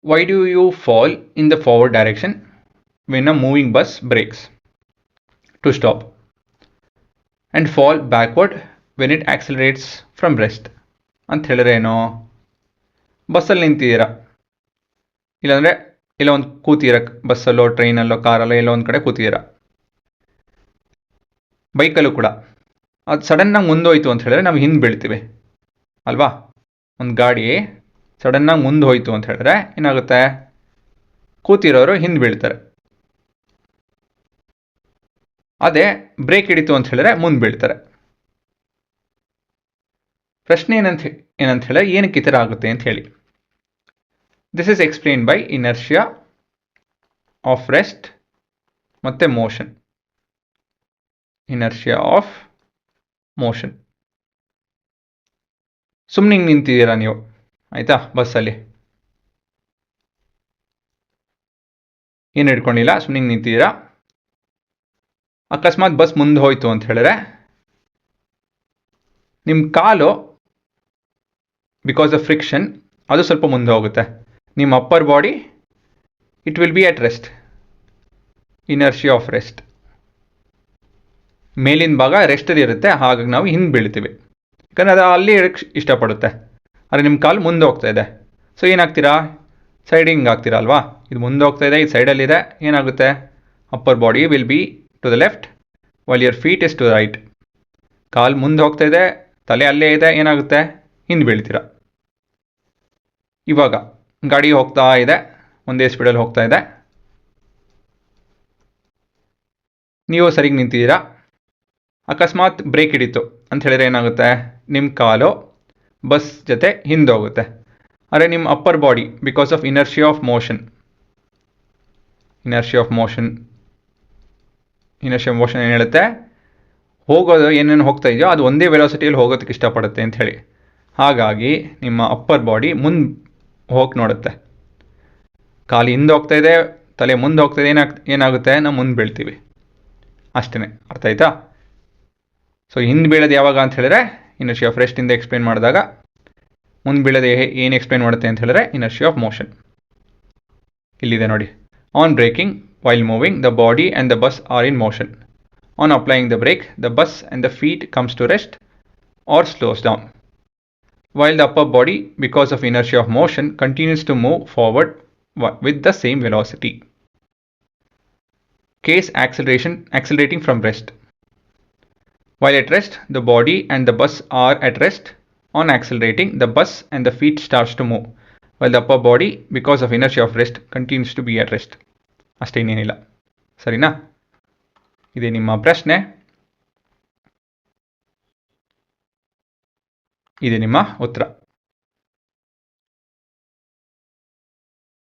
Why do you fall in the forward direction when a moving bus brakes to stop and fall backward when it accelerates from rest? ಅಂತ ಹೇಳಿದ್ರೆ ಏನೋ, ಬಸ್ಸಲ್ಲಿ ನಿಂತಿದ್ದೀರಾ, ಇಲ್ಲಾಂದರೆ ಎಲ್ಲೋ ಒಂದು ಕೂತಿದ್ದೀರ, ಬಸ್ಸಲ್ಲೋ ಟ್ರೈನಲ್ಲೋ ಕಾರಲ್ಲೋ ಎಲ್ಲೋ ಒಂದು ಕಡೆ ಕೂತಿದ್ದೀರಾ, ಬೈಕಲ್ಲೂ ಕೂಡ ಅದು ಸಡನ್ನಾಗಿ ಮುಂದೋಯ್ತು ಅಂತ ಹೇಳಿದ್ರೆ ನಾವು ಹಿಂದೆ ಬೀಳ್ತೀವಿ ಅಲ್ವಾ. ಒಂದು ಗಾಡಿ ಸಡನ್ನಾಗಿ ಮುಂದೆ ಹೋಯ್ತು ಅಂತ ಹೇಳಿದ್ರೆ ಏನಾಗುತ್ತೆ, ಕೂತಿರೋರು ಹಿಂದೆ ಬೀಳ್ತಾರೆ. ಅದೇ ಬ್ರೇಕ್ ಹಿಡಿತು ಅಂತ ಹೇಳಿದ್ರೆ ಮುಂದೆ ಬೀಳ್ತಾರೆ. ಪ್ರಶ್ನೆ ಏನಂತ ಹೇಳಿದ್ರೆ ಏನಕ್ಕೆ ಈ ಥರ ಆಗುತ್ತೆ ಅಂತ ಹೇಳಿ. This is explain by inertia of rest ಮತ್ತು ಮೋಷನ್. Inertia of motion. ಸುಮ್ಮನೆ ನಿಂತಿದ್ದೀರಾ ನೀವು, ಆಯಿತಾ, ಬಸ್ಸಲ್ಲಿ ಏನು ಹಿಡ್ಕೊಂಡಿಲ್ಲ, ಸುಮ್ಮನೆ ನಿಂತಿದ್ದೀರಾ. ಅಕಸ್ಮಾತ್ ಬಸ್ ಮುಂದೆ ಹೋಯ್ತು ಅಂತ ಹೇಳಿದ್ರೆ ನಿಮ್ಮ ಕಾಲು ಬಿಕಾಸ್ ಆಫ್ ಫ್ರಿಕ್ಷನ್ ಅದು ಸ್ವಲ್ಪ ಮುಂದೆ ಹೋಗುತ್ತೆ. ನಿಮ್ಮ upper body it will be at rest. Inertia of rest. ಮೇಲಿನ ಭಾಗ ರೆಸ್ಟಲ್ಲಿ ಇರುತ್ತೆ, ಹಾಗಾಗಿ ನಾವು ಹಿಂದೆ ಬೀಳ್ತೀವಿ, ಯಾಕಂದರೆ ಅದು ಅಲ್ಲಿ ಇರೋಕ್ಕೆ ಇಷ್ಟಪಡುತ್ತೆ. ಆದರೆ ನಿಮ್ಮ ಕಾಲು ಮುಂದೆ ಹೋಗ್ತಾ ಇದೆ, ಸೊ ಏನಾಗ್ತೀರಾ, ಸೈಡಿಂಗ್ ಆಗ್ತೀರಾ ಅಲ್ವಾ. ಇದು ಮುಂದೆ ಹೋಗ್ತಾ ಇದೆ, ಇದು ಸೈಡಲ್ಲಿದೆ, ಏನಾಗುತ್ತೆ, upper body will be to the left while your feet is to the right. ಕಾಲು ಮುಂದೆ ಹೋಗ್ತಾ ಇದೆ, ತಲೆ ಅಲ್ಲೇ ಇದೆ, ಏನಾಗುತ್ತೆ, ಹಿಂದೆ ಬೀಳ್ತೀರಾ. ಇವಾಗ ಗಾಡಿ ಹೋಗ್ತಾ ಇದೆ, ಒಂದೇ ಸ್ಪೀಡಲ್ಲಿ ಹೋಗ್ತಾ ಇದೆ, ನೀವು ಸರಿಗೆ ನಿಂತಿದ್ದೀರಾ. ಅಕಸ್ಮಾತ್ ಬ್ರೇಕ್ ಹಿಡಿತು ಅಂತ ಹೇಳಿದ್ರೆ ಏನಾಗುತ್ತೆ, ನಿಮ್ಮ ಕಾಲು ಬಸ್ ಜೊತೆ ಹಿಂದೆ ಹೋಗುತ್ತೆ. ಆದರೆ ನಿಮ್ಮ upper body because of inertia of motion ಏನು ಹೇಳುತ್ತೆ, ಹೋಗೋದು ಏನೇನು ಹೋಗ್ತಾ ಇದೆಯೋ ಅದು ಒಂದೇ ವೆಲಾಸಿಟಿಯಲ್ಲಿ ಹೋಗೋದಕ್ಕೆ ಇಷ್ಟಪಡುತ್ತೆ ಅಂತ ಹೇಳಿ. ಹಾಗಾಗಿ ನಿಮ್ಮ ಅಪ್ಪರ್ ಬಾಡಿ ಮುಂದೆ ಹೋಗಿ ನೋಡುತ್ತೆ. ಕಾಲು ಹಿಂದೆ ಹೋಗ್ತಾ ಇದೆ, ತಲೆ ಮುಂದೆ ಹೋಗ್ತಾ ಇದೆ, ಏನಾಗುತ್ತೆ, ನಾವು ಮುಂದೆ ಬೀಳ್ತೀವಿ ಅಷ್ಟೇ. ಅರ್ಥ ಆಯ್ತಾ. ಸೊ ಹಿಂದೆ ಬೀಳೋದು ಯಾವಾಗ ಅಂತ ಹೇಳಿದ್ರೆ ಇನರ್ಷಿಯಾ ಆಫ್ ರೆಸ್ಟಿಂದ ಎಕ್ಸ್ಪ್ಲೇನ್ ಮಾಡಿದಾಗ, ಮುಂದೆ ಬೀಳೋದು ಏನು ಎಕ್ಸ್ಪ್ಲೇನ್ ಮಾಡುತ್ತೆ ಅಂತ ಹೇಳಿದ್ರೆ ಇನರ್ಷಿಯಾ ಆಫ್ ಮೋಷನ್. ಇಲ್ಲಿದೆ ನೋಡಿ. On braking while moving the body and the bus are in motion. On applying the brake the bus and the feet comes to rest or slows down while the upper body because of inertia of motion continues to move forward with the same velocity. Case accelerating from rest. While at rest the body and the bus are at rest. On accelerating the bus and the feet starts to move while the upper body because of inertia of rest continues to be at rest. ಅಷ್ಟೇ, ಇನ್ನೇನಿಲ್ಲ. ಸರಿನಾ? ಇದೇ ನಿಮ್ಮ ಪ್ರಶ್ನೆ, ಇದೆ ನಿಮ್ಮ ಉತ್ತರ.